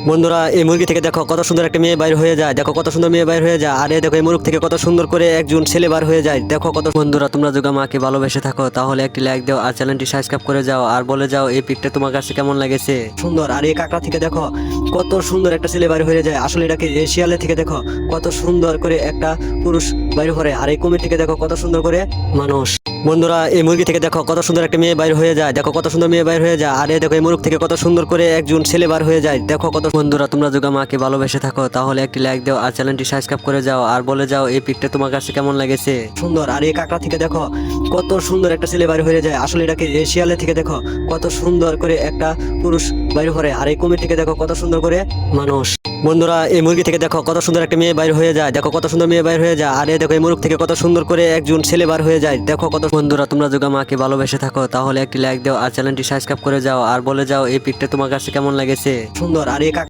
বন্ধুরা এই মুরগি থেকে দেখো কত সুন্দর একটা মেয়ে বাইর হয়ে যায়, দেখো কত সুন্দর মেয়ে বাইর হয়ে যায়। আর এই দেখো এই মুরগ থেকে কত সুন্দর করে একজন ছেলে বার হয়ে যায়, দেখো কত। বন্ধুরা তোমরা যদি আমাকে ভালোবেসে থাকো তাহলে একটি লাইক দাও আর চ্যানেলটি সাবস্ক্রাইব করে যাও আর বলে যাও এই পিকটা তোমার কাছে কেমন লেগেছে। সুন্দর। আর এই কাঁকড়া থেকে দেখো কত সুন্দর একটা ছেলে বাইর হয়ে যায়, আসলে এটাকে শিয়ালে থেকে দেখো কত সুন্দর করে একটা পুরুষ বাইর করে। আর এই কুমির থেকে দেখো কত সুন্দর করে মানুষ। বন্ধুরা এই মুরগি থেকে দেখো কত সুন্দর একটা মেয়ে বাইর হয়ে যায়, দেখো কত সুন্দর মেয়ে বাইর হয়ে যায়। আর এই দেখো এই মুরগ থেকে কত সুন্দর করে একজন ছেলে বার হয়ে যায়, দেখো কত। বন্ধুরা তোমরা যদি আমাকে ভালোবেসে থাকো তাহলে একটি লাইক দাও আর চ্যানেলটি সাবস্ক্রাইব করে যাও আর বলে যাও এই পিকটা তোমার কাছে কেমন লেগেছে। সুন্দর। আর এই কাঁকড়া থেকে দেখো কত সুন্দর একটা ছেলে বাইর হয়ে যায়, আসলে এটাকে শিয়ালে থেকে দেখো কত সুন্দর করে একটা পুরুষ বাইর করে। আর এই কুমির থেকে দেখো কত সুন্দর করে মানুষ। বন্ধুরা এই মুরগি থেকে দেখো কত সুন্দর একটা মেয়ে বাইর হয়ে যায়, দেখো কত সুন্দর মেয়ে বাইর হয়ে যায়। আর এই দেখো এই মুরগ থেকে কত সুন্দর করে একজন ছেলে বার হয়ে যায়, দেখো কত। বন্ধুরা তোমরা যদি আমাকে ভালোবেসে থাকো তাহলে একটি লাইক দাও আর চ্যানেলটি সাবস্ক্রাইব করে যাও আর বলে যাও এই পিকটা তোমার কাছে কেমন লেগেছে। সুন্দর। আর এই